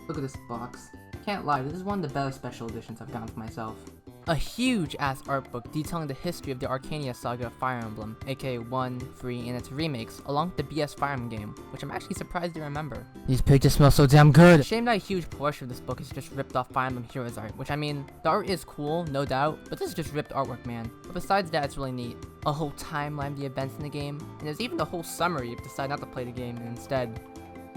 Look at this box. Can't lie, this is one of the better special editions I've gotten for myself. A huge ass art book detailing the history of the Arcania saga of Fire Emblem, aka 1, 3, and its remakes, along with the BS Fire Emblem game, which I'm actually surprised you remember. These pages smell so damn good! Shame that a huge portion of this book is just ripped off Fire Emblem Heroes art, which I mean, the art is cool, no doubt, but this is just ripped artwork, man. But besides that, it's really neat. A whole timeline of the events in the game, and there's even the whole summary if you decide not to play the game and instead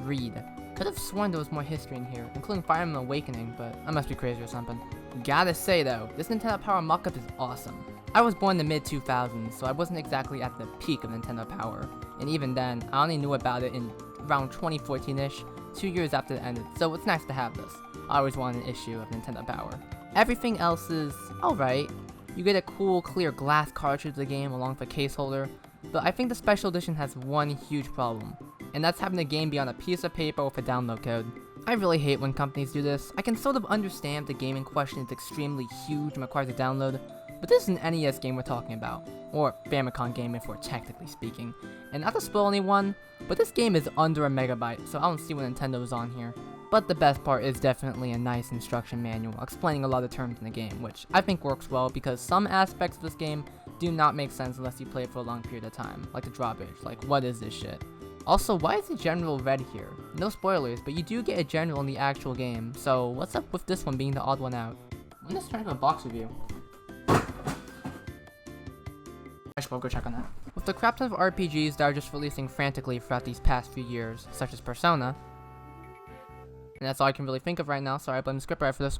read. Could have sworn there was more history in here, including Fire Emblem Awakening, but I must be crazy or something. Gotta say though, this Nintendo Power mockup is awesome. I was born in the mid-2000s, so I wasn't exactly at the peak of Nintendo Power, and even then, I only knew about it in around 2014-ish, 2 years after it ended, so it's nice to have this. I always wanted an issue of Nintendo Power. Everything else is alright. You get a cool, clear glass cartridge of the game along with a case holder, but I think the special edition has one huge problem, and that's having the game be on a piece of paper with a download code. I really hate when companies do this. I can sort of understand the game in question is extremely huge and requires a download, but this is an NES game we're talking about, or Famicom game if we're technically speaking. And not to spoil anyone, but this game is under a megabyte, so I don't see what Nintendo's on here. But the best part is definitely a nice instruction manual explaining a lot of terms in the game, which I think works well because some aspects of this game do not make sense unless you play it for a long period of time, like the drawbridge, like what is this shit? Also, why is the general red here? No spoilers, but you do get a general in the actual game, so what's up with this one being the odd one out? When this turn into a box review? I should probably go check on that. With the crap ton of RPGs that are just releasing frantically throughout these past few years, such as Persona, and that's all I can really think of right now, sorry I blame the scriptwriter for this.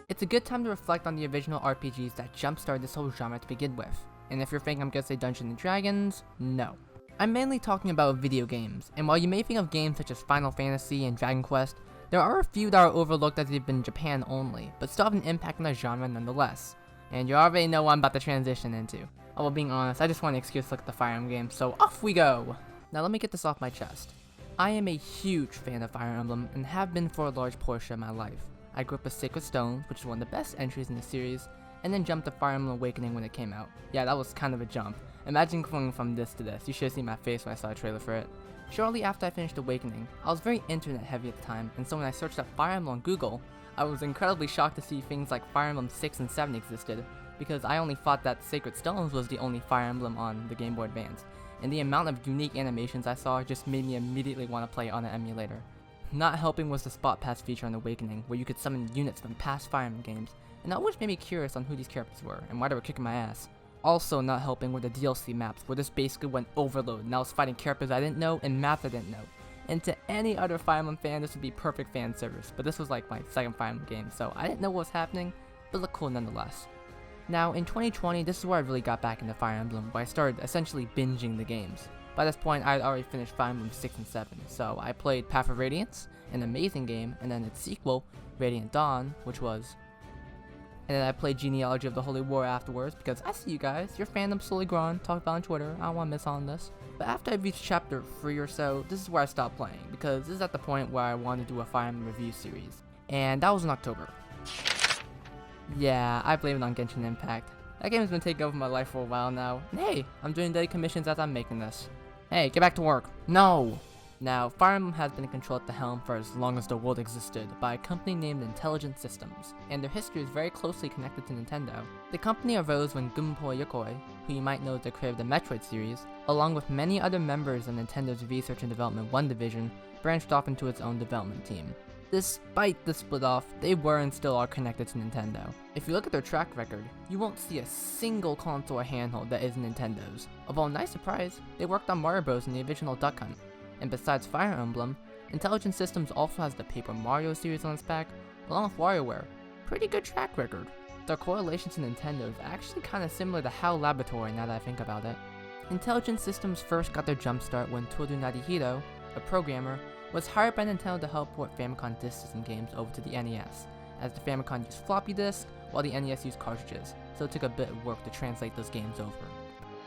It's a good time to reflect on the original RPGs that jumpstarted this whole genre to begin with. And if you're thinking I'm gonna say Dungeons and Dragons, no. I'm mainly talking about video games, and while you may think of games such as Final Fantasy and Dragon Quest, there are a few that are overlooked as they've been Japan only, but still have an impact on the genre nonetheless. And you already know what I'm about to transition into. Although being honest, I just want an excuse to look at the Fire Emblem game, so off we go! Now let me get this off my chest. I am a huge fan of Fire Emblem, and have been for a large portion of my life. I grew up with Sacred Stones, which is one of the best entries in the series, and then jumped to Fire Emblem Awakening when it came out. Yeah, that was kind of a jump. Imagine going from this to this. You should have seen my face when I saw a trailer for it. Shortly after I finished Awakening, I was very internet heavy at the time, and so when I searched up Fire Emblem on Google, I was incredibly shocked to see things like Fire Emblem 6 and 7 existed, because I only thought that Sacred Stones was the only Fire Emblem on the Game Boy Advance, and the amount of unique animations I saw just made me immediately want to play it on an emulator. Not helping was the Spot Pass feature on Awakening, where you could summon units from past Fire Emblem games, and that always made me curious on who these characters were, and why they were kicking my ass. Also not helping were the DLC maps, where this basically went overload, and I was fighting characters I didn't know, and maps I didn't know. And to any other Fire Emblem fan, this would be perfect fan service, but this was like my second Fire Emblem game, so I didn't know what was happening, but it looked cool nonetheless. Now, in 2020, this is where I really got back into Fire Emblem, where I started essentially binging the games. By this point, I had already finished Fire Emblem 6 and 7, so I played Path of Radiance, an amazing game, and then its sequel, Radiant Dawn, which was... And then I played Genealogy of the Holy War afterwards, because I see you guys, your fandom's slowly growing, talk about on Twitter, I don't want to miss on this. But after I reached chapter 3 or so, this is where I stopped playing, because this is at the point where I wanted to do a Fire Emblem review series. And that was in October. Yeah, I blame it on Genshin Impact. That game has been taking over my life for a while now, and hey, I'm doing daily commissions as I'm making this. Hey, get back to work. No! Now, Fire Emblem has been in control at the helm for as long as the world existed by a company named Intelligent Systems, and their history is very closely connected to Nintendo. The company arose when Gunpei Yokoi, who you might know as the creator of the Metroid series, along with many other members of Nintendo's Research and Development 1 division, branched off into its own development team. Despite the split off, they were and still are connected to Nintendo. If you look at their track record, you won't see a single console or handheld that isn't Nintendo's. Although, nice surprise, they worked on Mario Bros. In the original Duck Hunt. And besides Fire Emblem, Intelligent Systems also has the Paper Mario series on its back, along with WarioWare. Pretty good track record. Their correlation to Nintendo is actually kinda similar to HAL Laboratory now that I think about it. Intelligent Systems first got their jumpstart when Toru Narihiro, a programmer, was hired by Nintendo to help port Famicom disk system games over to the NES, as the Famicom used floppy disks while the NES used cartridges, so it took a bit of work to translate those games over.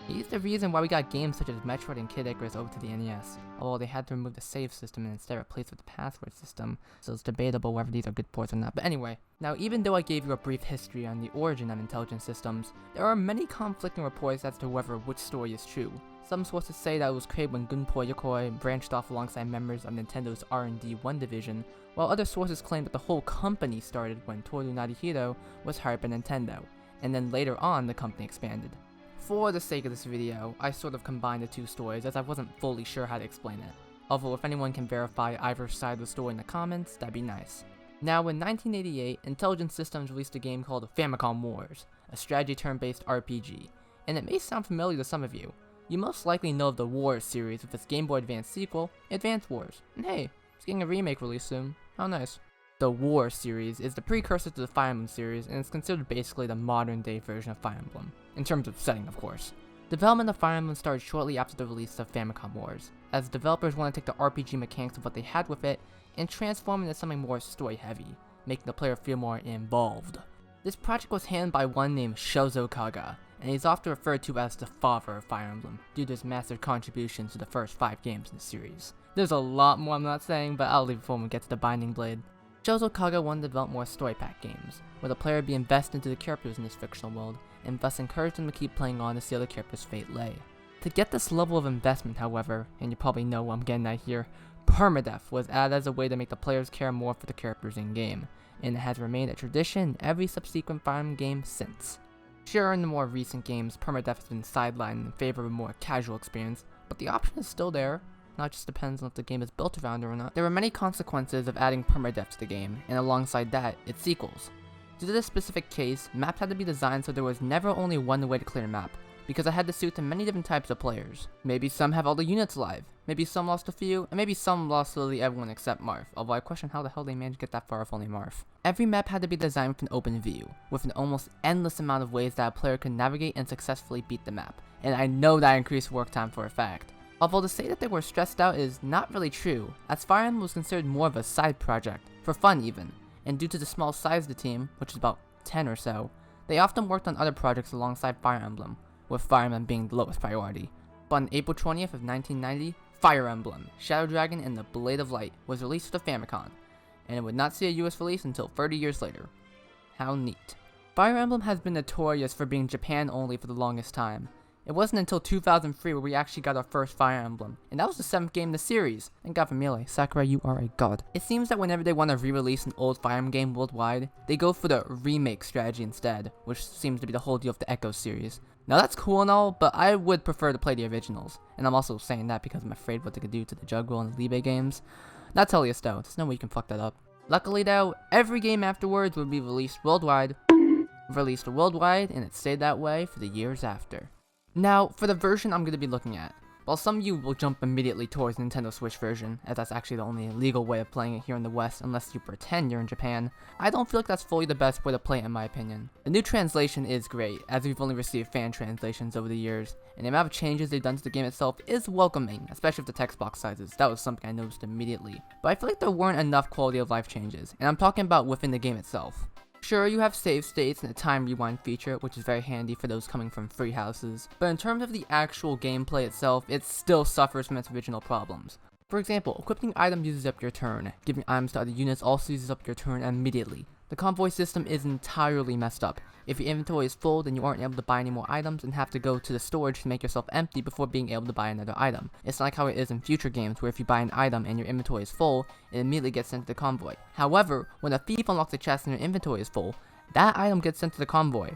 He's the reason why we got games such as Metroid and Kid Icarus over to the NES, although they had to remove the save system and instead replace it with the password system, so it's debatable whether these are good ports or not. But anyway, now even though I gave you a brief history on the origin of Intelligent Systems, there are many conflicting reports as to whether which story is true. Some sources say that it was created when Gunpei Yokoi branched off alongside members of Nintendo's R&D 1 division, while other sources claim that the whole company started when Toru Narihiro was hired by Nintendo, and then later on the company expanded. For the sake of this video, I sort of combined the two stories as I wasn't fully sure how to explain it. Although if anyone can verify either side of the story in the comments, that'd be nice. Now in 1988, Intelligent Systems released a game called Famicom Wars, a strategy turn-based RPG, and it may sound familiar to some of you. You most likely know of the Wars series with its Game Boy Advance sequel, Advance Wars, and hey, it's getting a remake release soon. How nice. The Wars series is the precursor to the Fire Emblem series and is considered basically the modern day version of Fire Emblem, in terms of setting of course. Development of Fire Emblem started shortly after the release of Famicom Wars, as developers want to take the RPG mechanics of what they had with it and transform it into something more story heavy, making the player feel more involved. This project was handled by one named Shozo Kaga, and he's often referred to as the father of Fire Emblem, due to his massive contributions to the first 5 games in the series. There's a lot more I'm not saying, but I'll leave it for when we get to the Binding Blade. Shozo Kaga wanted to develop more story pack games, where the player would be invested into the characters in this fictional world, and thus encourage them to keep playing on to see how the character's fate lay. To get this level of investment, however, and you probably know what I'm getting at here, permadeath was added as a way to make the players care more for the characters in-game, and it has remained a tradition in every subsequent Fire Emblem game since. Sure, in the more recent games, permadeath has been sidelined in favor of a more casual experience, but the option is still there. Now it just depends on if the game is built around it or not. There were many consequences of adding permadeath to the game, and alongside that, its sequels. Due to this specific case, maps had to be designed so there was never only one way to clear a map, because it had to suit to many different types of players. Maybe some have all the units alive, maybe some lost a few, and maybe some lost literally everyone except Marth, although I question how the hell they managed to get that far with only Marth. Every map had to be designed with an open view, with an almost endless amount of ways that a player could navigate and successfully beat the map, and I know that increased work time for a fact. Although to say that they were stressed out is not really true, as Fire Emblem was considered more of a side project, for fun even, and due to the small size of the team, which is about 10 or so, they often worked on other projects alongside Fire Emblem, with Fire Emblem being the lowest priority. But on April 20th of 1990, Fire Emblem, Shadow Dragon and the Blade of Light was released for the Famicom, and it would not see a US release until 30 years later. How neat. Fire Emblem has been notorious for being Japan only for the longest time. It wasn't until 2003 where we actually got our first Fire Emblem, and that was the 7th game in the series. Thank God for Melee. Sakurai, you are a god. It seems that whenever they want to re-release an old Fire Emblem game worldwide, they go for the remake strategy instead, which seems to be the whole deal of the Echo series. Now that's cool and all, but I would prefer to play the originals, and I'm also saying that because I'm afraid what they could do to the Juggler and the Libe games. Not Tellius though, there's no way you can fuck that up. Luckily though, every game afterwards would be released worldwide, and it stayed that way for the years after. Now, for the version I'm going to be looking at, while some of you will jump immediately towards the Nintendo Switch version, as that's actually the only legal way of playing it here in the West unless you pretend you're in Japan, I don't feel like that's fully the best way to play it in my opinion. The new translation is great, as we've only received fan translations over the years, and the amount of changes they've done to the game itself is welcoming, especially with the text box sizes. That was something I noticed immediately. But I feel like there weren't enough quality of life changes, and I'm talking about within the game itself. Sure, you have save states and a time rewind feature, which is very handy for those coming from free houses, but in terms of the actual gameplay itself, it still suffers from its original problems. For example, equipping items uses up your turn, giving items to other units also uses up your turn immediately. The convoy system is entirely messed up. If your inventory is full, then you aren't able to buy any more items and have to go to the storage to make yourself empty before being able to buy another item. It's not like how it is in future games where if you buy an item and your inventory is full, it immediately gets sent to the convoy. However, when a thief unlocks a chest and your inventory is full, that item gets sent to the convoy.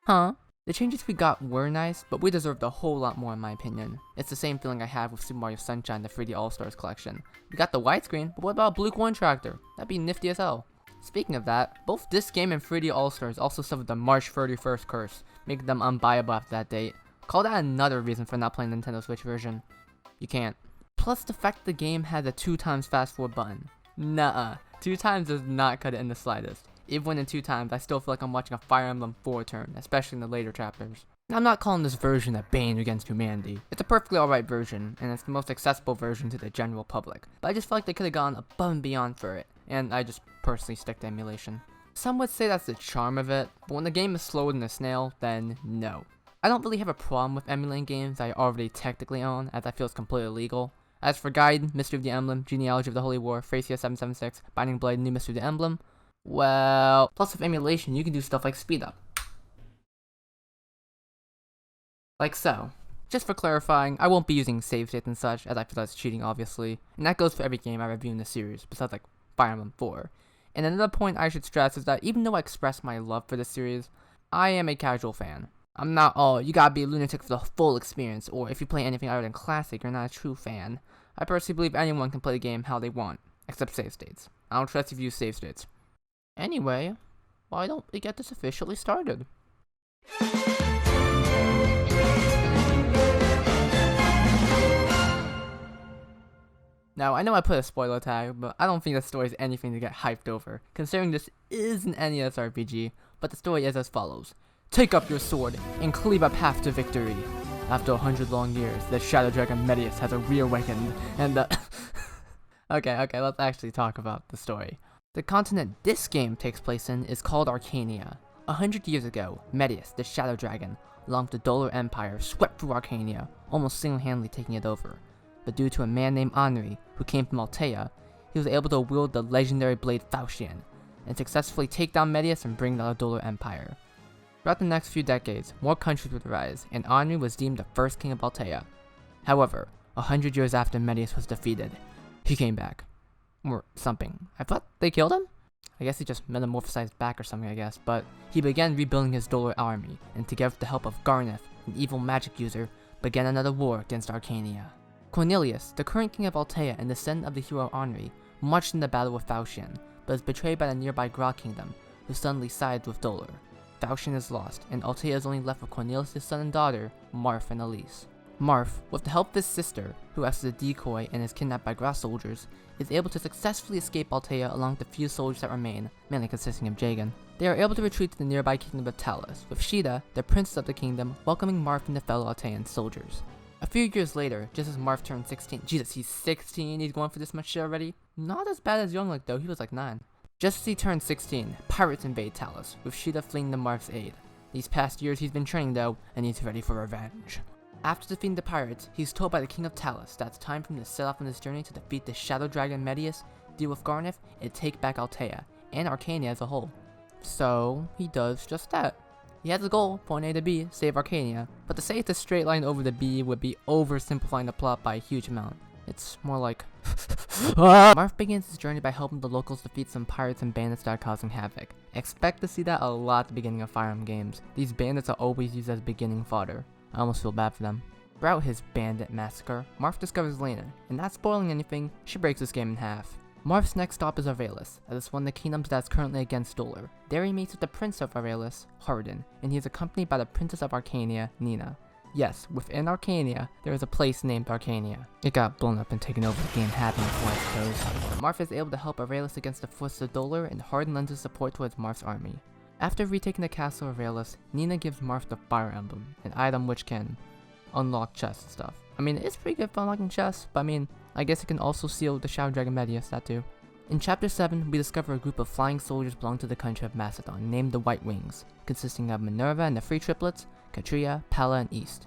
Huh? The changes we got were nice, but we deserved a whole lot more in my opinion. It's the same feeling I have with Super Mario Sunshine, the 3D All-Stars collection. We got the widescreen, but what about a blue coin tractor? That'd be nifty as hell. Speaking of that, both this game and 3D All-Stars also suffered the March 31st curse, making them unbuyable after that date. Call that another reason for not playing the Nintendo Switch version. You can't. Plus the fact the game has a 2x fast forward button. Nuh-uh. 2x does not cut it in the slightest. Even when in 2x, I still feel like I'm watching a Fire Emblem 4 turn, especially in the later chapters. I'm not calling this version a bane against humanity. It's a perfectly alright version, and it's the most accessible version to the general public. But I just feel like they could have gone above and beyond for it, and I just personally stick to emulation. Some would say that's the charm of it, but when the game is slower than a snail, then no. I don't really have a problem with emulating games I already technically own, as I feel it's completely legal. As for Guide, Mystery of the Emblem, Genealogy of the Holy War, Phrasia 776, Binding Blade, New Mystery of the Emblem, well, plus with emulation you can do stuff like speed up. Like so. Just for clarifying, I won't be using save states and such, as I feel that's cheating obviously, and that goes for every game I review in the series, besides like Fire Emblem 4. And another point I should stress is that even though I express my love for this series, I am a casual fan. I'm not all, you gotta be a lunatic for the full experience, or if you play anything other than Classic, you're not a true fan. I personally believe anyone can play the game how they want, except save states. I don't trust if you use save states. Anyway, why don't we get this officially started? Now, I know I put a spoiler tag, but I don't think the story is anything to get hyped over, considering this is an NES RPG, but the story is as follows. Take up your sword and cleave a path to victory. After 100 long years, the Shadow Dragon Medius has reawakened, and the... Okay, let's actually talk about the story. The continent this game takes place in is called Arcania. 100 years ago, Medius, the Shadow Dragon, along with the Dollar Empire, swept through Arcania, almost single-handedly taking it over. But due to a man named Henri, who came from Altea, he was able to wield the legendary blade Faustion, and successfully take down Medius and bring down the Dollar Empire. Throughout the next few decades, more countries would rise, and Henri was deemed the first king of Altea. However, 100 years after Medius was defeated, he came back. Or something. I thought they killed him? I guess he just metamorphosized back or something, I guess, but he began rebuilding his Dollar army, and together with the help of Garneth, an evil magic user, began another war against Arcania. Cornelius, the current king of Altea and descendant of the hero Henri, marched in the battle with Faustion, but is betrayed by the nearby Gra kingdom, who suddenly sides with Dollar. Faustion is lost, and Altea is only left with Cornelius' son and daughter, Marth and Elise. Marth, with the help of his sister, who acts as a decoy and is kidnapped by Gra soldiers, is able to successfully escape Altea along with the few soldiers that remain, mainly consisting of Jagan. They are able to retreat to the nearby kingdom of Talus, with Sheeta, the princess of the kingdom, welcoming Marth and the fellow Altean soldiers. A few years later, just as Marth turned 16, Jesus, he's 16, he's going for this much shit already? Not as bad as Young though, he was like 9. Just as he turned 16, pirates invade Talus, with Sheeta fleeing to Marth's aid. These past years he's been training though, and he's ready for revenge. After defeating the pirates, he's told by the king of Talus that it's time for him to set off on his journey to defeat the Shadow Dragon Medius, deal with Garneth, and take back Altea, and Arcania as a whole. So, he does just that. He has a goal, point A to B, save Arcania, but to say it's a straight line over to B would be oversimplifying the plot by a huge amount. It's more like... Marth begins his journey by helping the locals defeat some pirates and bandits that are causing havoc. Expect to see that a lot at the beginning of Fire Emblem games. These bandits are always used as beginning fodder. I almost feel bad for them. Throughout his bandit massacre, Marth discovers Lena, and not spoiling anything, she breaks this game in half. Marth's next stop is Aurelis, as it's one of the kingdoms that is currently against Dollar. There he meets with the prince of Aurelis, Hardin, and he is accompanied by the princess of Arcania, Nina. Yes, within Arcania, there is a place named Arcania. It got blown up and taken over the game happened before I suppose. Marth is able to help Aurelis against the forces of Dollar, and Hardin lends his support towards Marth's army. After retaking the castle of Aurelis, Nina gives Marth the Fire Emblem, an item which can unlock chests and stuff. I mean, it's pretty good for unlocking chests, but I mean, I guess it can also seal the Shadow Dragon Medius, that too. In Chapter 7, we discover a group of flying soldiers belonging to the country of Macedon, named the White Wings, consisting of Minerva and the Three Triplets, Katria, Pella, and East.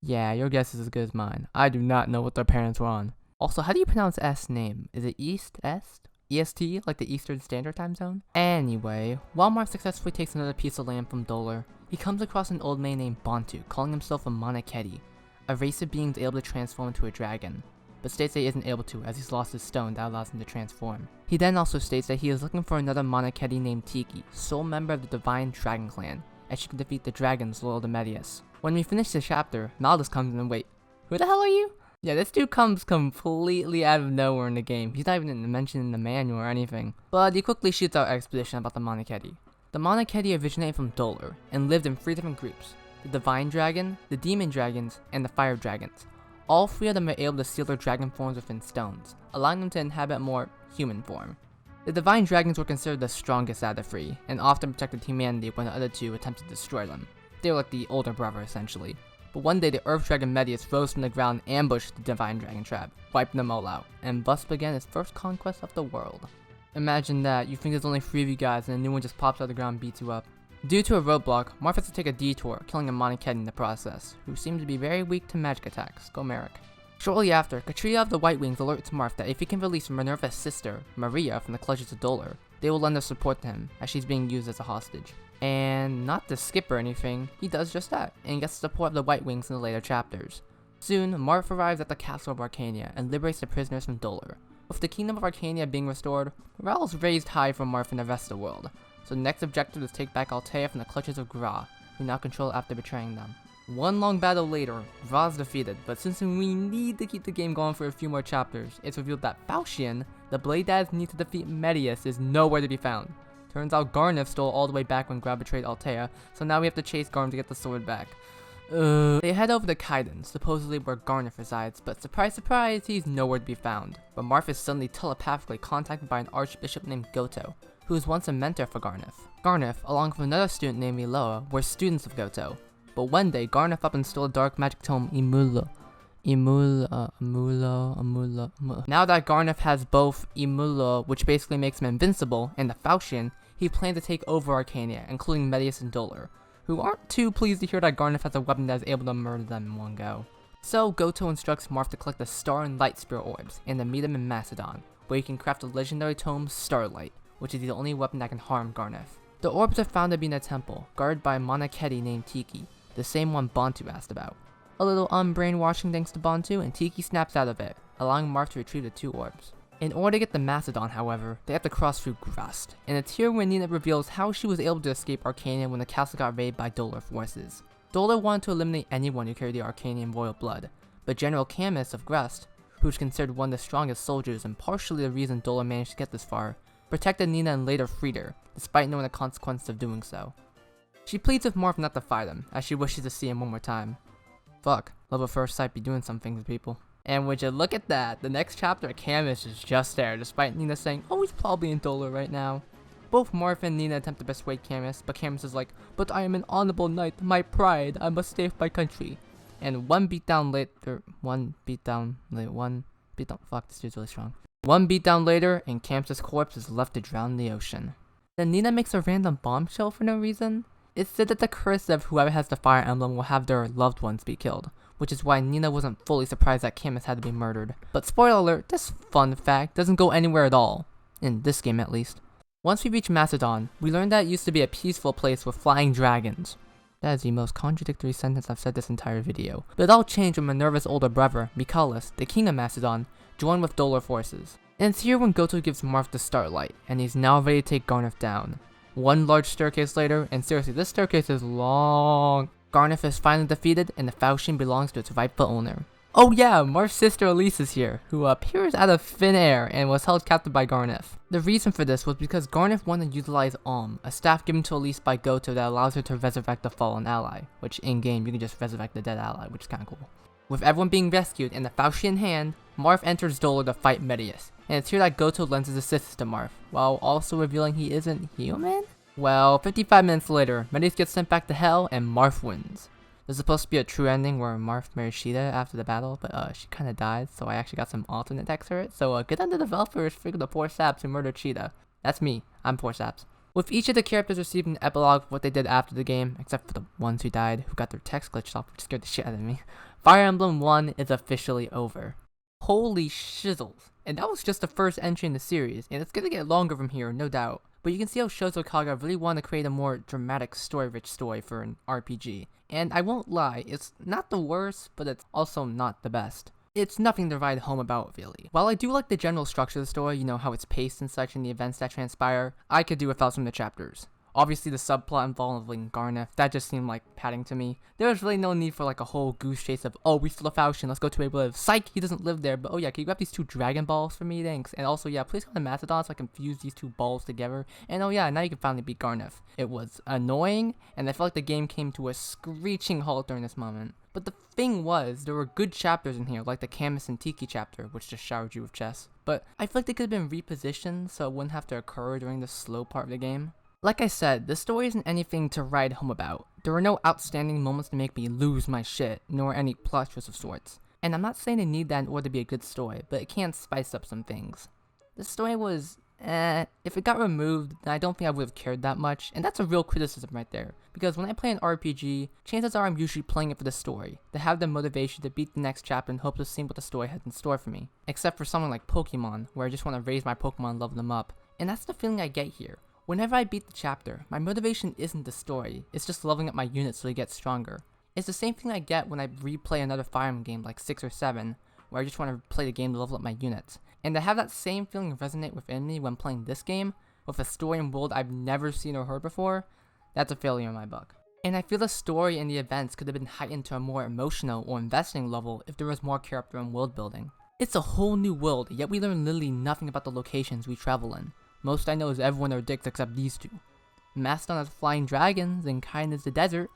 Yeah, your guess is as good as mine. I do not know what their parents were on. Also, how do you pronounce S name? Is it East? Est? EST? Like the Eastern Standard Time Zone? Anyway, while Marth successfully takes another piece of land from Dollar, he comes across an old man named Bantu, calling himself a Monachedi, a race of beings able to transform into a dragon, but states that he isn't able to as he's lost his stone that allows him to transform. He then also states that he is looking for another Monachedi named Tiki, sole member of the Divine Dragon Clan, as she can defeat the dragons loyal to Medius. When we finish the chapter, Maldus comes in and wait, who the hell are you? Yeah, this dude comes completely out of nowhere in the game. He's not even mentioned in the manual or anything. But he quickly shoots out exposition about the Monachedi. The Monachedi originated from Dollar and lived in 3 different groups: the Divine Dragon, the Demon Dragons, and the Fire Dragons. All 3 of them are able to seal their dragon forms within stones, allowing them to inhabit more human form. The Divine Dragons were considered the strongest out of the 3, and often protected humanity when the other 2 attempted to destroy them. They were like the older brother essentially. But one day the Earth Dragon Medius rose from the ground and ambushed the Divine Dragon trap, wiping them all out, and thus began his first conquest of the world. Imagine that, you think there's only 3 of you guys and a new one just pops out of the ground and beats you up. Due to a roadblock, Marth has to take a detour, killing a Monachedi in the process, who seemed to be very weak to magic attacks. Go Merrick. Shortly after, Katria of the White Wings alerts Marth that if he can release Minerva's sister, Maria, from the clutches of Dollar, they will lend their support to him, as she's being used as a hostage. And not to skip or anything, he does just that, and gets the support of the White Wings in the later chapters. Soon, Marth arrives at the castle of Arcania and liberates the prisoners from Dolor. With the kingdom of Arcania being restored, morale is raised high for Marth and the rest of the world. So the next objective is to take back Altea from the clutches of Gra, who now control it after betraying them. One long battle later, Gra is defeated, but since we need to keep the game going for a few more chapters, it's revealed that Falchion, the blade dads need to defeat Medius, is nowhere to be found. Turns out Garneth stole all the way back when Gra betrayed Altea, so now we have to chase Garm to get the sword back. They head over to Kaiden, supposedly where Garneth resides, but surprise surprise, he's nowhere to be found. But Marth is suddenly telepathically contacted by an archbishop named Goto, who was once a mentor for Garneth. Garneth, along with another student named Eloa, were students of Goto. But one day, Garneth up and stole a dark magic tome, Imula. Now that Garneth has both Imula, which basically makes him invincible, and the Falchion, he plans to take over Arcania, including Medius and Dolor, who aren't too pleased to hear that Garneth has a weapon that is able to murder them in one go. So Goto instructs Marth to collect the Star and Light Spirit Orbs, and to meet him in Macedon, where he can craft the legendary tome Starlight, which is the only weapon that can harm Garneth. The orbs are found to be in a temple, guarded by a Monachedi named Tiki, the same one Bantu asked about. A little unbrainwashing thanks to Bantu, and Tiki snaps out of it, allowing Marth to retrieve the two orbs. In order to get the Macedon, however, they have to cross through Grust, and it's here when Nina reveals how she was able to escape Arcania when the castle got raided by Dolor forces. Dolor wanted to eliminate anyone who carried the Arcanian royal blood, but General Camus of Grust, who was considered one of the strongest soldiers and partially the reason Dolor managed to get this far, protected Nina and later freed her, despite knowing the consequences of doing so. She pleads with Marth not to fight him, as she wishes to see him one more time. Fuck, love at first sight be doing some things to people. And would you look at that, the next chapter Camus is just there, despite Nina saying, oh, he's probably in Dolor right now. Both Marth and Nina attempt to persuade Camus, but Camus is like, but I am an honorable knight, my pride, I must save my country. And one beatdown later, fuck, this dude's really strong. One beatdown later, and Camus's corpse is left to drown in the ocean. Then Nina makes a random bombshell for no reason. It's said that the curse of whoever has the Fire Emblem will have their loved ones be killed, which is why Nina wasn't fully surprised that Camus had to be murdered. But spoiler alert, this fun fact doesn't go anywhere at all. In this game at least. Once we reach Macedon, we learn that it used to be a peaceful place with flying dragons. That is the most contradictory sentence I've said this entire video. But it all changed when Minerva's older brother, Michalis, the king of Macedon, joined with Dolor forces. And it's here when Goto gives Marth the Starlight, and he's now ready to take Garneth down. One large staircase later, and seriously, this staircase is long. Garneth is finally defeated, and the Falchion belongs to its rightful owner. Oh yeah, Marth's sister Elise is here, who appears out of thin air and was held captive by Garneth. The reason for this was because Garneth wanted to utilize a staff given to Elise by Goto that allows her to resurrect a fallen ally, which in-game you can just resurrect the dead ally, which is kinda cool. With everyone being rescued and the Falchion in hand, Marth enters Dolor to fight Medius, and it's here that Goto lends his assistance to Marth, while also revealing he isn't human? Well, 55 minutes later, Medius gets sent back to hell and Marth wins. There's supposed to be a true ending where Marth marries Sheeta after the battle, but she kinda died, so I actually got some alternate text for it, so good on the developers for the poor saps who murdered Sheeta. That's me, I'm poor saps. With each of the characters receiving an epilogue of what they did after the game, except for the ones who died, who got their text glitched off, which scared the shit out of me, Fire Emblem 1 is officially over. Holy shizzles. And that was just the first entry in the series, and it's gonna get longer from here, no doubt. But you can see how Shozo Kaga really wanted to create a more dramatic, story-rich story for an RPG. And I won't lie, it's not the worst, but it's also not the best. It's nothing to write home about, really. While I do like the general structure of the story, you know, how it's paced and such and the events that transpire, I could do without some of the chapters. Obviously the subplot involving Garneth, that just seemed like padding to me. There was really no need for like a whole goose chase of, oh, we stole a Falchion, let's go to where he lives. Psych, he doesn't live there, but oh yeah, can you grab these 2 Dragon Balls for me, thanks? And also, yeah, please go to Macedon so I can fuse these 2 balls together. And oh yeah, now you can finally beat Garneth. It was annoying, and I felt like the game came to a screeching halt during this moment. But the thing was, there were good chapters in here, like the Camus and Tiki chapter, which just showered you with chess. But I feel like they could have been repositioned so it wouldn't have to occur during the slow part of the game. Like I said, the story isn't anything to write home about. There are no outstanding moments to make me lose my shit, nor any plot twists of sorts. And I'm not saying I need that in order to be a good story, but it can spice up some things. The story was, if it got removed, then I don't think I would have cared that much, and that's a real criticism right there. Because when I play an RPG, chances are I'm usually playing it for the story, to have the motivation to beat the next chapter and hope to see what the story has in store for me. Except for something like Pokemon, where I just want to raise my Pokemon and level them up. And that's the feeling I get here. Whenever I beat the chapter, my motivation isn't the story, it's just leveling up my units so they get stronger. It's the same thing I get when I replay another Fire Emblem game like 6 or 7, where I just want to play the game to level up my units. And to have that same feeling resonate within me when playing this game, with a story and world I've never seen or heard before, that's a failure in my book. And I feel the story and the events could have been heightened to a more emotional or investing level if there was more character and world building. It's a whole new world, yet we learn literally nothing about the locations we travel in. Most I know is everyone are dicks except these two. Mastodon has flying dragons and Kind is the desert.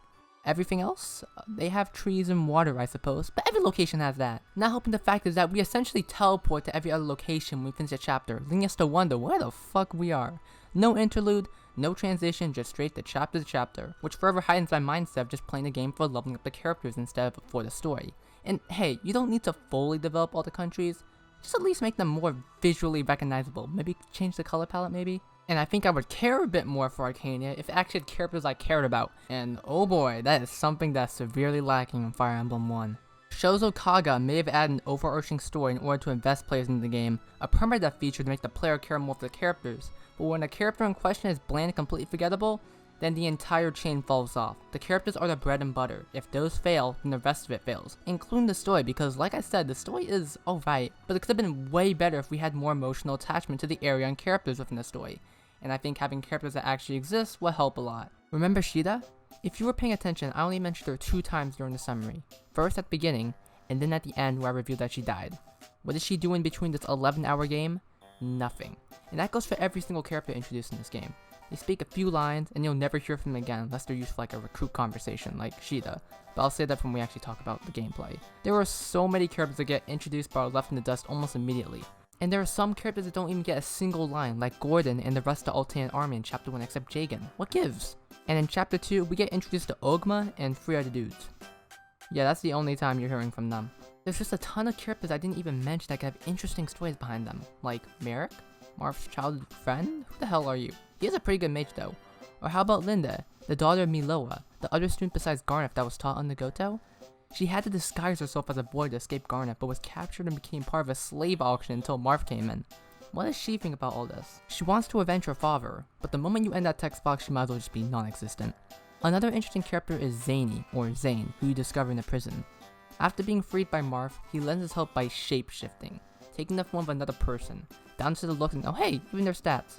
Everything else, they have trees and water I suppose, but every location has that. Not helping the fact is that we essentially teleport to every other location when we finish a chapter, leading us to wonder where the fuck we are. No interlude, no transition, just straight to chapter, which forever heightens my mindset of just playing the game for leveling up the characters instead of for the story. And hey, you don't need to fully develop all the countries, just at least make them more visually recognizable, maybe change the color palette maybe? And I think I would care a bit more for Arcania if it actually had characters I cared about, and oh boy, that is something that's severely lacking in Fire Emblem 1. Shozo Kaga may have added an overarching story in order to invest players into the game, a permadeath feature to make the player care more for the characters, but when a character in question is bland and completely forgettable, then the entire chain falls off. The characters are the bread and butter. If those fail, then the rest of it fails, including the story, because like I said, the story is alright, but it could have been way better if we had more emotional attachment to the area and characters within the story, and I think having characters that actually exist will help a lot. Remember Shida? If you were paying attention, I only mentioned her 2 times during the summary. First at the beginning, and then at the end where I revealed that she died. What is she doing between this 11-hour game? Nothing. And that goes for every single character introduced in this game. They speak a few lines, and you'll never hear from them again unless they're used for like a recruit conversation, like Shida. But I'll say that when we actually talk about the gameplay. There are so many characters that get introduced but are left in the dust almost immediately. And there are some characters that don't even get a single line, like Gordon and the rest of the Altaian army in Chapter 1 except Jagan. What gives? And in Chapter 2, we get introduced to Ogma and 3 other dudes. Yeah, that's the only time you're hearing from them. There's just a ton of characters I didn't even mention that could have interesting stories behind them, like Merrick, Marth's childhood friend? Who the hell are you? He is a pretty good mage though. Or how about Linda, the daughter of Miloa, the other student besides Garnet that was taught on the Goto? She had to disguise herself as a boy to escape Garnet, but was captured and became part of a slave auction until Marth came in. What does she think about all this? She wants to avenge her father, but the moment you end that text box, she might as well just be non-existent. Another interesting character is Zany, or Zane, who you discover in the prison. After being freed by Marth, he lends his help by shape-shifting, taking the form of another person, down to the look and oh hey, even their stats.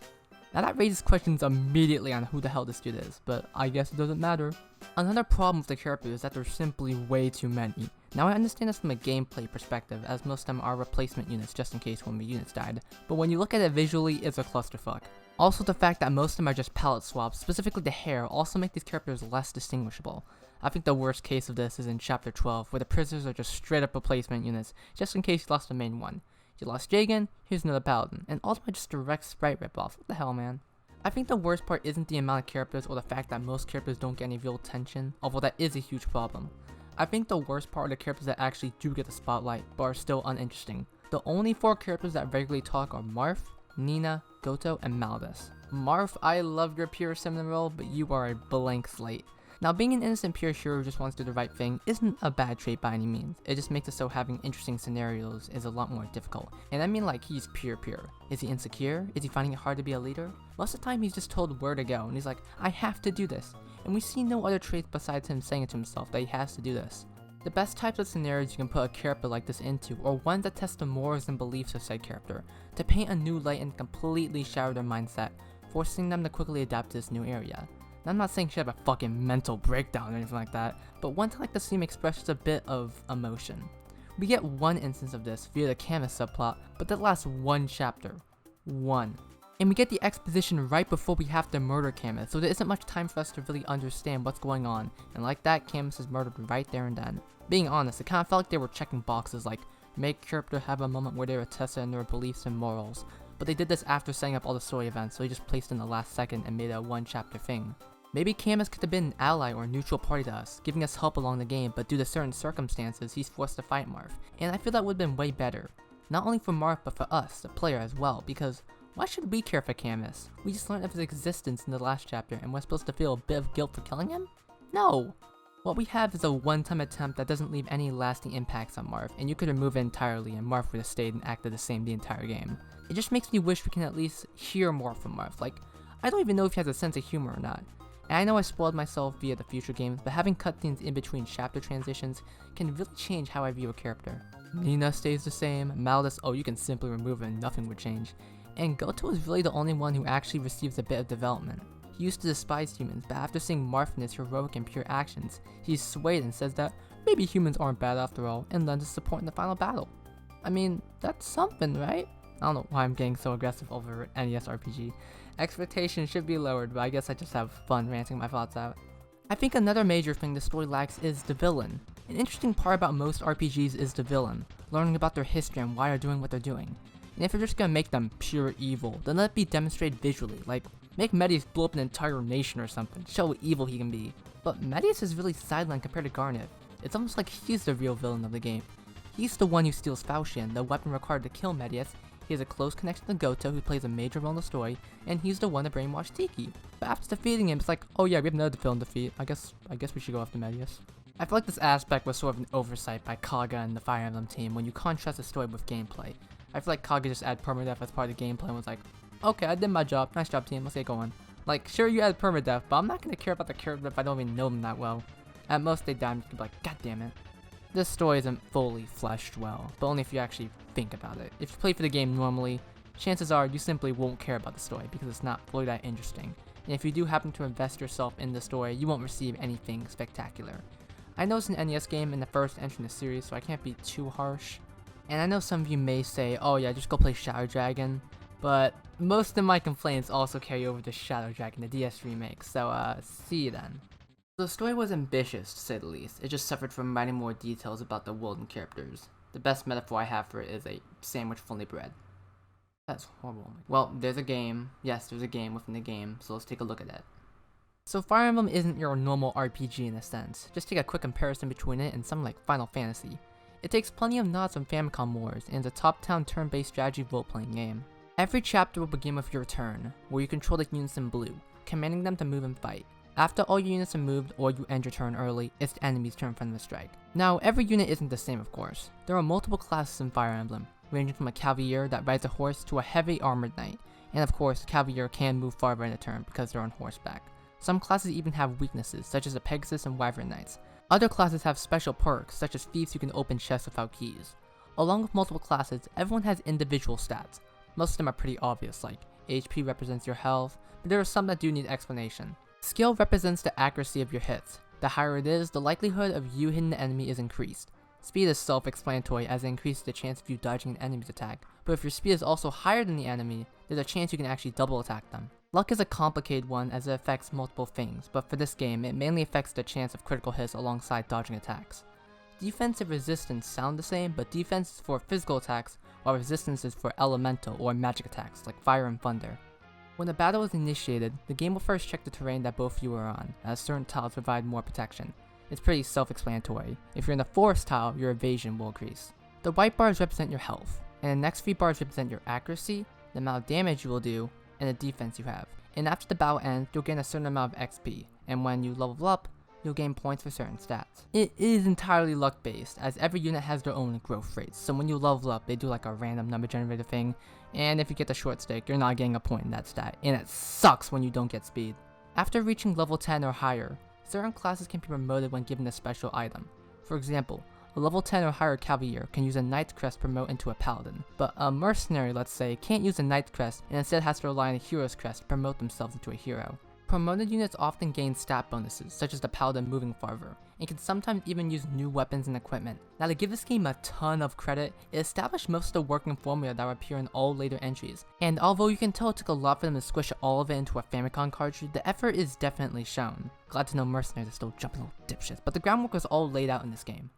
Now that raises questions immediately on who the hell this dude is, but I guess it doesn't matter. Another problem with the characters is that there's simply way too many. Now I understand this from a gameplay perspective, as most of them are replacement units just in case one of the units died, but when you look at it visually, it's a clusterfuck. Also the fact that most of them are just palette swaps, specifically the hair, also make these characters less distinguishable. I think the worst case of this is in Chapter 12, where the prisoners are just straight up replacement units, just in case you lost the main one. You lost Jagan, here's another paladin, and ultimately just direct sprite ripoffs. What the hell, man? I think the worst part isn't the amount of characters or the fact that most characters don't get any real attention, although that is a huge problem. I think the worst part are the characters that actually do get the spotlight, but are still uninteresting. The only 4 characters that regularly talk are Marth, Nina, Goto, and Malvis. Marth, I love your pure cinnamon roll, but you are a blank slate. Now, being an innocent pure hero who just wants to do the right thing isn't a bad trait by any means. It just makes it so having interesting scenarios is a lot more difficult. And I mean like he's pure. Is he insecure? Is he finding it hard to be a leader? Most of the time he's just told where to go and he's like, I have to do this. And we see no other traits besides him saying it to himself that he has to do this. The best types of scenarios you can put a character like this into are ones that test the morals and beliefs of said character, to paint a new light and completely shatter their mindset, forcing them to quickly adapt to this new area. Now, I'm not saying she have a fucking mental breakdown or anything like that, but one to like to see him express just a bit of emotion. We get one instance of this via the Camus subplot, but that lasts 1 chapter. 1. And we get the exposition right before we have to murder Camus, so there isn't much time for us to really understand what's going on, and like that, Camus is murdered right there and then. Being honest, it kind of felt like they were checking boxes like, make character have a moment where they were tested in their beliefs and morals, but they did this after setting up all the story events, so they just placed in the last second and made it a 1 chapter thing. Maybe Camus could have been an ally or a neutral party to us, giving us help along the game, but due to certain circumstances, he's forced to fight Marth, and I feel that would have been way better. Not only for Marth, but for us, the player as well, because why should we care for Camus? We just learned of his existence in the last chapter, and we're supposed to feel a bit of guilt for killing him? No! What we have is a one-time attempt that doesn't leave any lasting impacts on Marth, and you could remove it entirely and Marth would have stayed and acted the same the entire game. It just makes me wish we can at least hear more from Marth. Like, I don't even know if he has a sense of humor or not. And I know I spoiled myself via the future games, but having cutscenes in between chapter transitions can really change how I view a character. Nina stays the same, Malthus, oh you can simply remove it and nothing would change. And Goto is really the only one who actually receives a bit of development. He used to despise humans, but after seeing Marth and his heroic and pure actions, he's swayed and says that maybe humans aren't bad after all, and lends his support in the final battle. I mean, that's something, right? I don't know why I'm getting so aggressive over NES RPG. Expectations should be lowered, but I guess I just have fun ranting my thoughts out. I think another major thing the story lacks is the villain. An interesting part about most RPGs is the villain, learning about their history and why they're doing what they're doing. And if you're just gonna make them pure evil, then let it be demonstrated visually, like make Medius blow up an entire nation or something, show how evil he can be. But Medius is really sidelined compared to Garnet. It's almost like he's the real villain of the game. He's the one who steals Falchion, the weapon required to kill Medius. He has a close connection to Goto, who plays a major role in the story, and he's the one to brainwash Tiki. But after defeating him, it's like, oh yeah, we have another villain defeat. I guess we should go after Medius. I feel like this aspect was sort of an oversight by Kaga and the Fire Emblem team when you contrast the story with gameplay. I feel like Kaga just added permadeath as part of the gameplay and was like, okay, I did my job. Nice job, team. Let's get going. Like, sure, you added permadeath, but I'm not gonna care about the character if I don't even know them that well. At most, they die and you can be like, god damn it. This story isn't fully fleshed well, but only if you actually think about it. If you play for the game normally, chances are you simply won't care about the story because it's not fully that interesting. And if you do happen to invest yourself in the story, you won't receive anything spectacular. I know it's an NES game and the first entry in the series, so I can't be too harsh. And I know some of you may say, oh yeah, just go play Shadow Dragon, but most of my complaints also carry over to Shadow Dragon, the DS remake, so see you then. The story was ambitious, to say the least. It just suffered from writing more details about the world and characters. The best metaphor I have for it is a sandwich full of bread. That's horrible. Well, there's a game. Yes, there's a game within the game, so let's take a look at it. So Fire Emblem isn't your normal RPG in a sense. Just take a quick comparison between it and something like Final Fantasy. It takes plenty of nods from Famicom Wars and is a top-down turn-based strategy role-playing game. Every chapter will begin with your turn, where you control the units in blue, commanding them to move and fight. After all your units are moved or you end your turn early, it's the enemy's turn for them to strike. Now, every unit isn't the same of course. There are multiple classes in Fire Emblem, ranging from a cavalier that rides a horse to a heavy armored knight, and of course, cavalier can move farther in a turn because they're on horseback. Some classes even have weaknesses, such as the Pegasus and Wyvern Knights. Other classes have special perks, such as thieves who can open chests without keys. Along with multiple classes, everyone has individual stats. Most of them are pretty obvious, like HP represents your health, but there are some that do need explanation. Skill represents the accuracy of your hits. The higher it is, the likelihood of you hitting the enemy is increased. Speed is self-explanatory as it increases the chance of you dodging an enemy's attack, but if your speed is also higher than the enemy, there's a chance you can actually double attack them. Luck is a complicated one as it affects multiple things, but for this game, it mainly affects the chance of critical hits alongside dodging attacks. Defense and resistance sound the same, but defense is for physical attacks, while resistance is for elemental or magic attacks like fire and thunder. When a battle is initiated, the game will first check the terrain that both of you are on, as certain tiles provide more protection. It's pretty self-explanatory. If you're in the forest tile, your evasion will increase. The white bars represent your health, and the next 3 bars represent your accuracy, the amount of damage you will do, and the defense you have. And after the battle ends, you'll gain a certain amount of XP, and when you level up, you'll gain points for certain stats. It is entirely luck based, as every unit has their own growth rates, so when you level up, they do like a random number generator thing, and if you get the short stick, you're not getting a point in that stat, and it sucks when you don't get speed. After reaching level 10 or higher, certain classes can be promoted when given a special item. For example, a level 10 or higher cavalier can use a knight's crest to promote into a paladin, but a mercenary, let's say, can't use a knight's crest and instead has to rely on a hero's crest to promote themselves into a hero. Promoted units often gain stat bonuses, such as the paladin moving farther, and can sometimes even use new weapons and equipment. Now, to give this game a ton of credit, it established most of the working formula that will appear in all later entries, and although you can tell it took a lot for them to squish all of it into a Famicom cartridge, the effort is definitely shown. Glad to know mercenaries are still jumping little dipshits, but the groundwork was all laid out in this game.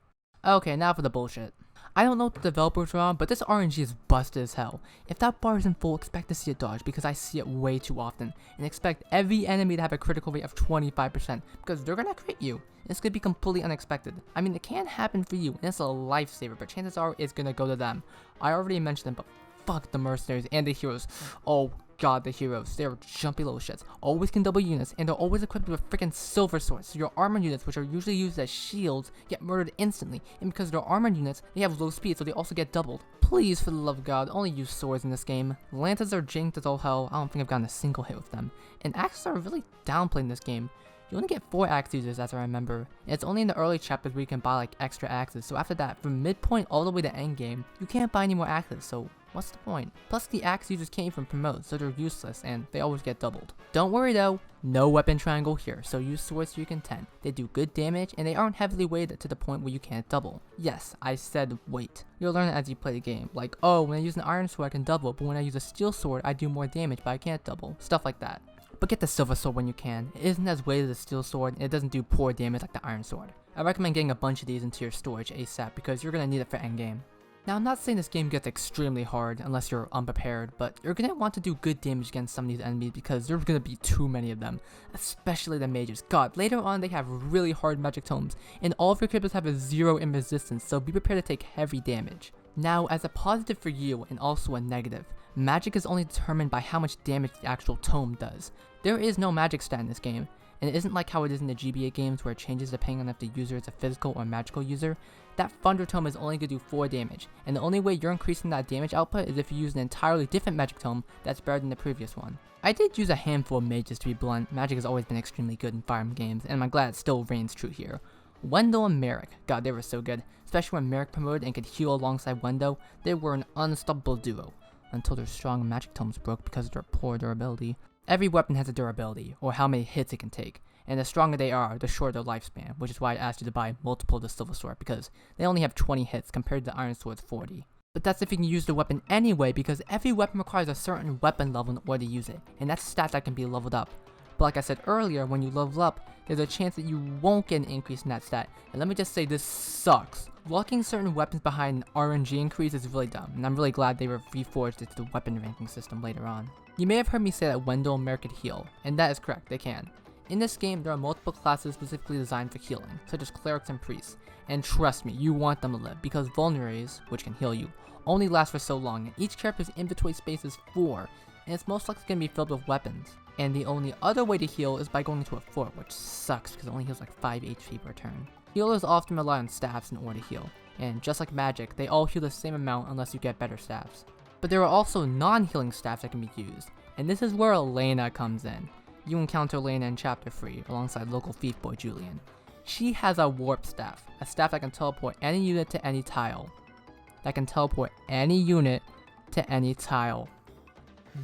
Okay, now for the bullshit. I don't know what the developers are on, but this RNG is busted as hell. If that bar isn't full, expect to see a dodge because I see it way too often, and expect every enemy to have a critical rate of 25% because they're gonna crit you. It's gonna be completely unexpected. I mean, it can happen for you, and it's a lifesaver, but chances are it's gonna go to them. I already mentioned it, but fuck, the mercenaries and the heroes. Oh god, the heroes, they're jumpy little shits. Always can double units, and they're always equipped with freaking silver swords, so your armored units, which are usually used as shields, get murdered instantly. And because they're armored units, they have low speed, so they also get doubled. Please, for the love of god, only use swords in this game. Lances are jinked as all hell. I don't think I've gotten a single hit with them. And axes are really downplayed in this game. You only get 4 axe users, as I remember, and it's only in the early chapters where you can buy like extra axes, so after that, from midpoint all the way to end game, you can't buy any more axes, so what's the point? Plus the axe users can't even promote, so they're useless, and they always get doubled. Don't worry though, no weapon triangle here, so use swords to your content. They do good damage, and they aren't heavily weighted to the point where you can't double. Yes, I said weight. You'll learn it as you play the game, like, oh, when I use an iron sword I can double, but when I use a steel sword I do more damage but I can't double, stuff like that. But get the silver sword when you can. It isn't as weighted as a steel sword, and it doesn't do poor damage like the iron sword. I recommend getting a bunch of these into your storage ASAP because you're gonna need it for endgame. Now, I'm not saying this game gets extremely hard unless you're unprepared, but you're gonna want to do good damage against some of these enemies because there's gonna be too many of them, especially the mages. God, later on they have really hard magic tomes, and all of your characters have a 0 in resistance, so be prepared to take heavy damage. Now, as a positive for you and also a negative, magic is only determined by how much damage the actual tome does. There is no magic stat in this game, and it isn't like how it is in the GBA games where it changes depending on if the user is a physical or magical user. That Thunder Tome is only going to do 4 damage, and the only way you're increasing that damage output is if you use an entirely different magic tome that's better than the previous one. I did use a handful of mages to be blunt. Magic has always been extremely good in Fire Emblem games, and I'm glad it still reigns true here. Wendell and Merrick, god, they were so good, especially when Merrick promoted and could heal alongside Wendell. They were an unstoppable duo, until their strong magic tomes broke because of their poor durability. Every weapon has a durability, or how many hits it can take, and the stronger they are, the shorter their lifespan, which is why I asked you to buy multiple of the silver sword, because they only have 20 hits compared to the iron sword's 40. But that's if you can use the weapon anyway, because every weapon requires a certain weapon level in order to use it, and that's a stat that can be leveled up. But like I said earlier, when you level up, there's a chance that you won't get an increase in that stat, and let me just say, this sucks. Locking certain weapons behind an RNG increase is really dumb, and I'm really glad they were reforged into the weapon ranking system later on. You may have heard me say that Wendell and Merrick could heal, and that is correct, they can. In this game, there are multiple classes specifically designed for healing, such as clerics and priests, and trust me, you want them to live, because vulneraries, which can heal you, only last for so long, and each character's inventory space is 4, and it's most likely going to be filled with weapons. And the only other way to heal is by going into a fort, which sucks because it only heals like 5 HP per turn. Healers often rely on staffs in order to heal, and just like magic, they all heal the same amount unless you get better staffs. But there are also non-healing staffs that can be used, and this is where Elena comes in. You encounter Elena in Chapter 3, alongside local thief boy Julian. She has a warp staff, a staff that can teleport any unit to any tile.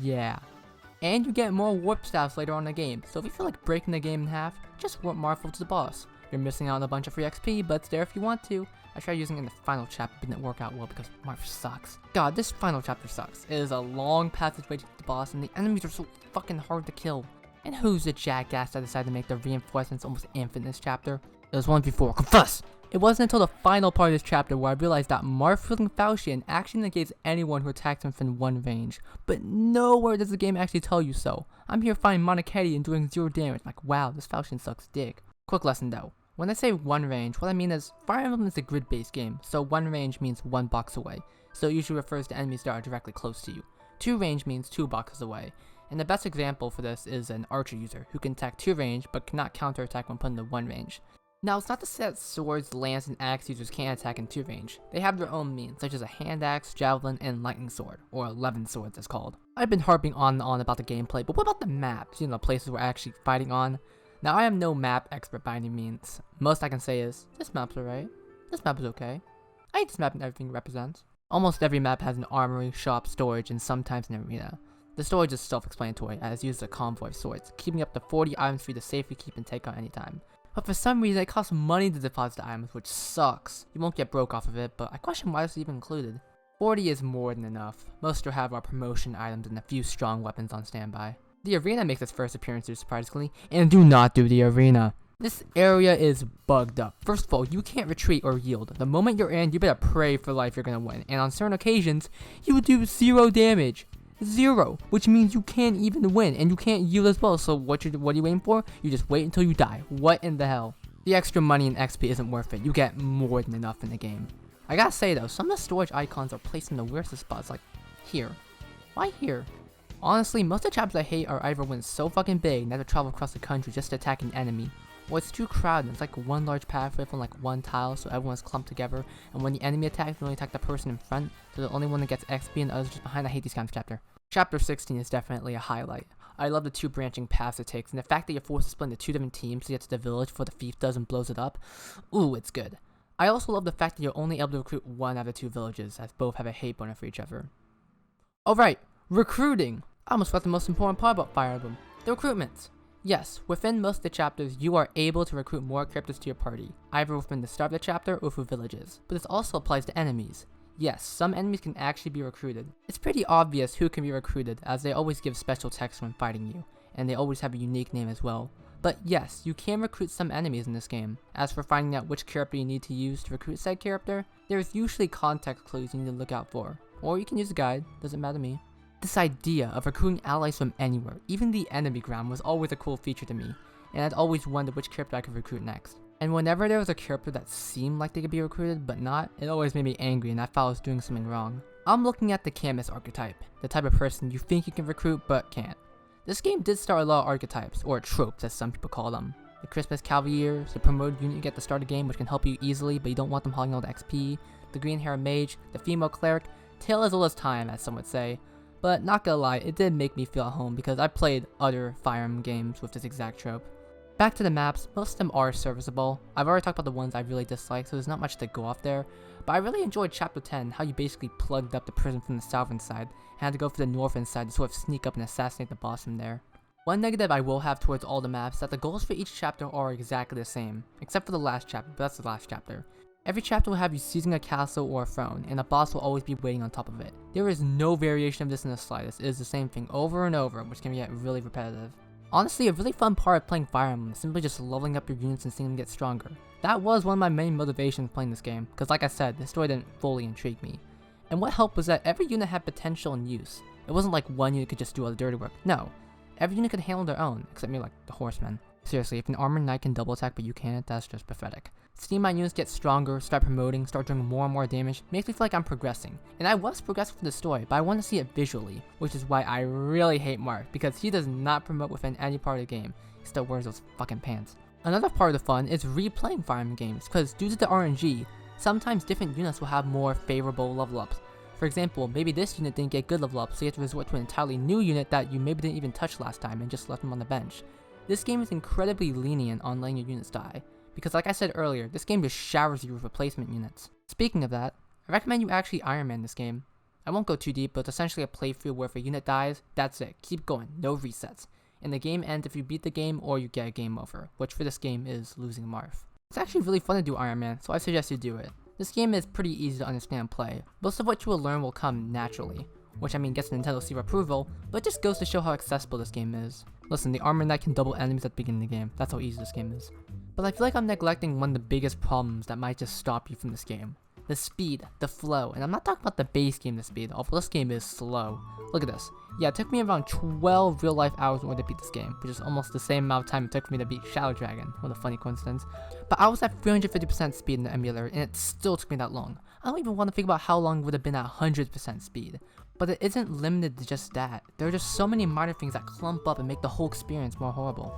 Yeah. And you get more warp staffs later on in the game, so if you feel like breaking the game in half, just warp Marvel to the boss. You're missing out on a bunch of free XP, but it's there if you want to. I tried using it in the final chapter, but it didn't work out well because Marv sucks. God, this final chapter sucks. It is a long passageway to the boss, and the enemies are so fucking hard to kill. And who's the jackass that decided to make the reinforcements almost infinite in this chapter? It was one before, confess! It wasn't until the final part of this chapter where I realized that Marv feeling Faustian actually negates anyone who attacks him within 1 range. But nowhere does the game actually tell you so. I'm here fighting Monocetti and doing 0 damage, like wow, this Faustian sucks dick. Quick lesson though. When I say 1 range, what I mean is, Fire Emblem is a grid-based game, so 1 range means 1 box away, so it usually refers to enemies that are directly close to you. 2 range means 2 boxes away, and the best example for this is an archer user, who can attack 2 range, but cannot counterattack when put into 1 range. Now, it's not to say that swords, lance, and axe users can't attack in 2 range. They have their own means, such as a hand axe, javelin, and lightning sword, or 11 swords as called. I've been harping on and on about the gameplay, but what about the maps, you know, the places we're actually fighting on? Now, I am no map expert by any means. Most I can say is, this map's alright. This map is okay. I hate this map and everything it represents. Almost every map has an armory, shop, storage, and sometimes an arena. The storage is self-explanatory, as it uses a convoy of swords, keeping up to 40 items for you to safely keep and take on anytime. But for some reason, it costs money to deposit the items, which sucks. You won't get broke off of it, but I question why this is even included. 40 is more than enough. Most will have our promotion items and a few strong weapons on standby. The arena makes its first appearance here surprisingly, and do not do the arena. This area is bugged up. First of all, you can't retreat or yield. The moment you're in, you better pray for life you're gonna win, and on certain occasions, you will do 0 damage. 0, which means you can't even win, and you can't yield as well, so what are you waiting for? You just wait until you die. What in the hell? The extra money and XP isn't worth it. You get more than enough in the game. I gotta say though, some of the storage icons are placed in the weirdest spots, like Here. Why here? Honestly, most of the chapters I hate are either when it's so fucking big and I have to travel across the country just to attack an enemy, or it's too crowded. It's like one large pathway from like one tile, so everyone's clumped together, and when the enemy attacks, they only attack the person in front, so the only one that gets XP and the others just behind. I hate these kinds of chapters. Chapter 16 is definitely a highlight. I love the two branching paths it takes, and the fact that you're forced to split into two different teams to get to the village before the thief does and blows it up. Ooh, it's good. I also love the fact that you're only able to recruit one out of the two villages, as both have a hate bonus for each other. Alright, recruiting! I almost forgot the most important part about Fire Emblem, the recruitment. Yes, within most of the chapters, you are able to recruit more characters to your party, either within the start of the chapter or through villages, but this also applies to enemies. Yes, some enemies can actually be recruited. It's pretty obvious who can be recruited, as they always give special text when fighting you, and they always have a unique name as well. But yes, you can recruit some enemies in this game. As for finding out which character you need to use to recruit said character, there's usually context clues you need to look out for, or you can use a guide, doesn't matter to me. This idea of recruiting allies from anywhere, even the enemy ground, was always a cool feature to me, and I'd always wondered which character I could recruit next. And whenever there was a character that seemed like they could be recruited but not, it always made me angry and I thought I was doing something wrong. I'm looking at the Camus archetype, the type of person you think you can recruit but can't. This game did start a lot of archetypes, or tropes as some people call them. The Christmas Cavaliers, the promoted unit you get at the start of the game which can help you easily but you don't want them hogging all the XP, the green hair mage, the female cleric, tale as old as time as some would say. But not gonna lie, it did make me feel at home because I played other Fire Emblem games with this exact trope. Back to the maps, most of them are serviceable. I've already talked about the ones I really dislike, so there's not much to go off there. But I really enjoyed Chapter 10, how you basically plugged up the prison from the southern side, and had to go for the northern side to sort of sneak up and assassinate the boss from there. One negative I will have towards all the maps is that the goals for each chapter are exactly the same, except for the last chapter, but that's the last chapter. Every chapter will have you seizing a castle or a throne, and a boss will always be waiting on top of it. There is no variation of this in the slightest, it is the same thing over and over, which can get really repetitive. Honestly, a really fun part of playing Fire Emblem is simply just leveling up your units and seeing them get stronger. That was one of my main motivations playing this game, because like I said, the story didn't fully intrigue me. And what helped was that every unit had potential and use. It wasn't like one unit could just do all the dirty work, no. Every unit could handle their own, except maybe like the horsemen. Seriously, if an armored knight can double attack but you can't, that's just pathetic. Seeing my units get stronger, start promoting, start doing more and more damage, makes me feel like I'm progressing. And I was progressing for the story, but I want to see it visually, which is why I really hate Mark, because he does not promote within any part of the game. He still wears those fucking pants. Another part of the fun is replaying Fire Emblem games, because due to the RNG, sometimes different units will have more favorable level ups. For example, maybe this unit didn't get good level up, so you have to resort to an entirely new unit that you maybe didn't even touch last time and just left them on the bench. This game is incredibly lenient on letting your units die, because like I said earlier, this game just showers you with replacement units. Speaking of that, I recommend you actually Iron Man this game. I won't go too deep, but it's essentially a playthrough where if a unit dies, that's it, keep going, no resets. And the game ends if you beat the game or you get a game over, which for this game is losing Marth. It's actually really fun to do Iron Man, so I suggest you do it. This game is pretty easy to understand and play. Most of what you will learn will come naturally, which I mean gets Nintendo seal approval, but it just goes to show how accessible this game is. Listen, the Armored Knight can double enemies at the beginning of the game, that's how easy this game is. But I feel like I'm neglecting one of the biggest problems that might just stop you from this game. The speed, the flow, and I'm not talking about the base game the speed, although this game is slow. Look at this. Yeah, it took me around 12 real life hours in order to beat this game, which is almost the same amount of time it took for me to beat Shadow Dragon. What a funny coincidence. But I was at 350% speed in the emulator, and it still took me that long. I don't even want to think about how long it would have been at 100% speed. But it isn't limited to just that. There are just so many minor things that clump up and make the whole experience more horrible.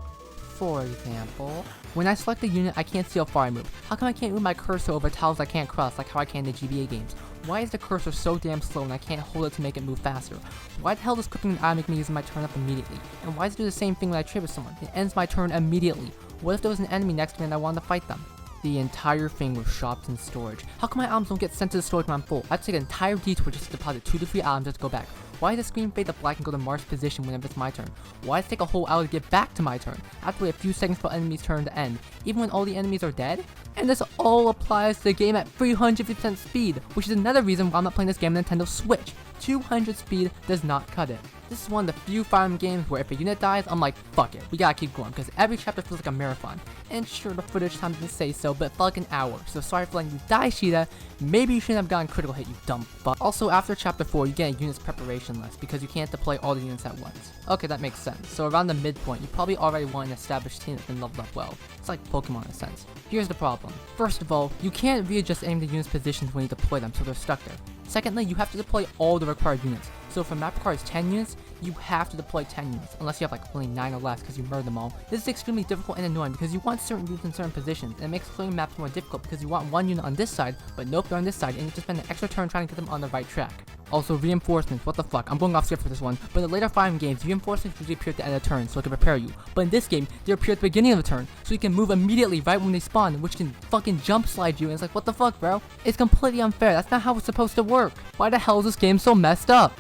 For example, when I select a unit, I can't see how far I move. How come I can't move my cursor over tiles I can't cross like how I can in the GBA games? Why is the cursor so damn slow and I can't hold it to make it move faster? Why the hell does clicking an eye make me use my turn up immediately? And why does it do the same thing when I trade with someone? It ends my turn immediately. What if there was an enemy next to me and I wanted to fight them? The entire thing with shops and storage. How come my items don't get sent to the storage when I'm full? I have to take an entire detour just to deposit 2 to 3 items just to go back. Why does the screen fade to black and go to Marth's position whenever it's my turn? Why does it take a whole hour to get back to my turn? I have to wait a few seconds for enemy's turn to end, even when all the enemies are dead? And this all applies to the game at 350% speed, which is another reason why I'm not playing this game on Nintendo Switch. 200 speed does not cut it. This is one of the few Fire Emblem games where if a unit dies, I'm like, fuck it, we gotta keep going, because every chapter feels like a marathon. And sure, the footage time didn't say so, but it felt like an hour, so sorry for letting you die, Sheeta. Maybe you shouldn't have gotten critical hit, you dumb fuck. Also, after chapter 4, you get a unit's preparation list, because you can't deploy all the units at once. Okay, that makes sense. So around the midpoint, you probably already want an established team that's been leveled up well. It's like Pokemon in a sense. Here's the problem. First of all, you can't readjust any of the units' positions when you deploy them, so they're stuck there. Secondly, you have to deploy all the required units, So if a map requires 10 units, you have to deploy 10 units, unless you have like only 9 or less because you murder them all. This is extremely difficult and annoying because you want certain units in certain positions, and it makes clearing maps more difficult because you want one unit on this side, but nope, they're on this side, and you have to spend an extra turn trying to get them on the right track. Also, reinforcements, what the fuck, I'm going off script for this one, but in the later Fire Emblem games, reinforcements usually appear at the end of the turn so it can prepare you, but in this game, they appear at the beginning of the turn, so you can move immediately right when they spawn, which can fucking jump slide you, and it's like, what the fuck, bro? It's completely unfair, that's not how it's supposed to work. Why the hell is this game so messed up?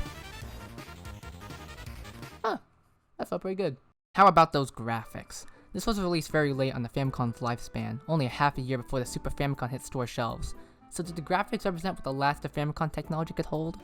Huh, that felt pretty good. How about those graphics? This was released very late on the Famicom's lifespan, only a half a year before the Super Famicom hit store shelves. So did the graphics represent what the last of Famicom technology could hold?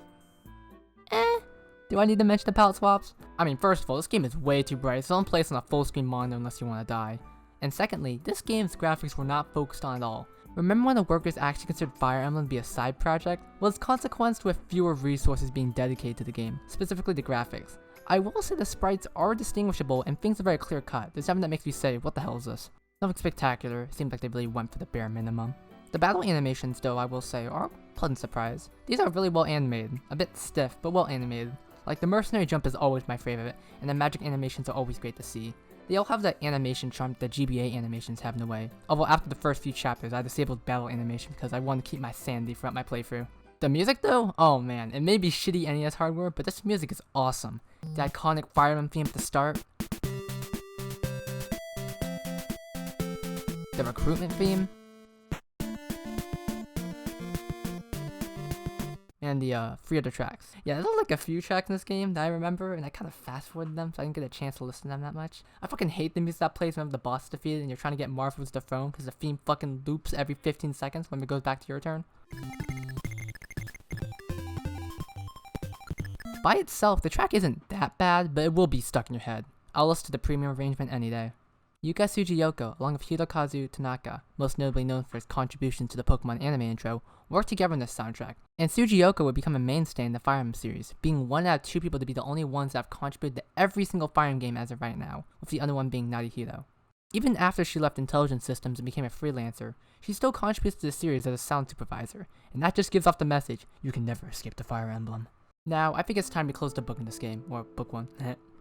Do I need to mention the palette swaps? I mean, first of all, this game is way too bright, so don't play this on a full screen monitor unless you want to die. And secondly, this game's graphics were not focused on at all. Remember when the workers actually considered Fire Emblem to be a side project? Well, it's consequence with fewer resources being dedicated to the game, specifically the graphics. I will say the sprites are distinguishable and things are very clear cut. There's something that makes me say, what the hell is this? Nothing spectacular, it seems like they really went for the bare minimum. The battle animations though, I will say, are a pleasant surprise. These are really well animated, a bit stiff, but well animated. Like the mercenary jump is always my favorite, and the magic animations are always great to see. They all have that animation charm that the GBA animations have in a way. Although after the first few chapters, I disabled battle animation because I wanted to keep my sanity throughout my playthrough. The music though? Oh man, it may be shitty NES hardware, but this music is awesome. The iconic Fire Emblem theme at the start. The recruitment theme. And the 3 other tracks. Yeah, there's like a few tracks in this game that I remember, and I kind of fast forwarded them so I didn't get a chance to listen to them that much. I fucking hate the music that plays whenever the boss is defeated and you're trying to get Martha to the throne because the theme fucking loops every 15 seconds when it goes back to your turn. By itself, the track isn't that bad, but it will be stuck in your head. I'll listen to the premium arrangement any day. Yuka Tsujiyoko, along with Hirokazu Tanaka, most notably known for his contributions to the Pokemon anime intro, worked together in this soundtrack. And Tsujiyoko would become a mainstay in the Fire Emblem series, being one out of 2 people to be the only ones that have contributed to every single Fire Emblem game as of right now, with the other one being Narihiro. Even after she left Intelligent Systems and became a freelancer, she still contributes to the series as a sound supervisor, and that just gives off the message, you can never escape the Fire Emblem. Now, I think it's time to close the book in this game, or book 1.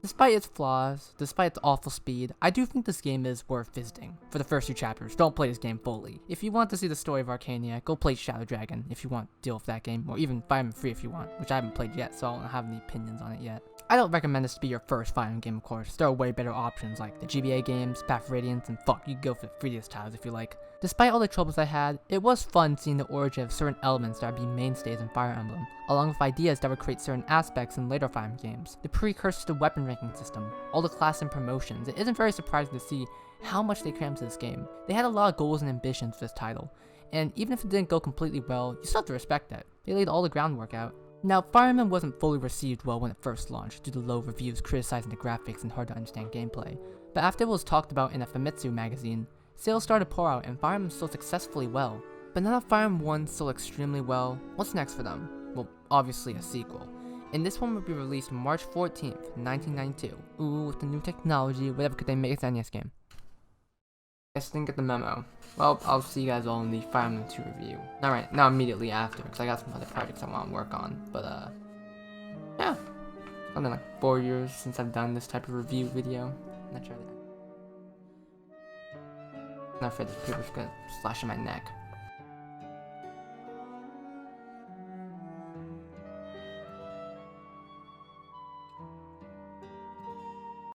Despite its flaws, despite its awful speed, I do think this game is worth visiting. For the first 2 chapters, don't play this game fully. If you want to see the story of Arcania, go play Shadow Dragon if you want to deal with that game, or even Fire Emblem 3 if you want, which I haven't played yet, so I don't have any opinions on it yet. I don't recommend this to be your first Fire Emblem game, of course. There are way better options like the GBA games, Path of Radiance, and fuck, you can go for the 3DS titles if you like. Despite all the troubles I had, it was fun seeing the origin of certain elements that would be mainstays in Fire Emblem, along with ideas that would create certain aspects in later Fire Emblem games, the precursors to the weapon ranking system, all the class and promotions. It isn't very surprising to see how much they crammed to this game. They had a lot of goals and ambitions for this title, and even if it didn't go completely well, you still have to respect that. They laid all the groundwork out. Now, Fire Emblem wasn't fully received well when it first launched due to low reviews criticizing the graphics and hard to understand gameplay, but after it was talked about in a Famitsu magazine, sales started to pour out and Fire Emblem sold successfully well. But now that Fire Emblem 1 sold extremely well, what's next for them? Well, obviously a sequel. And this one will be released March 14th, 1992. Ooh, with the new technology, whatever could they make its NES game? I just didn't get the memo. Well, I'll see you guys all in the Fire Emblem 2 review. Alright, not immediately after, because I got some other projects I want to work on. But, yeah. It's been like 4 years since I've done this type of review video. I'm not sure that. I'm not afraid this paper's gonna slash in my neck.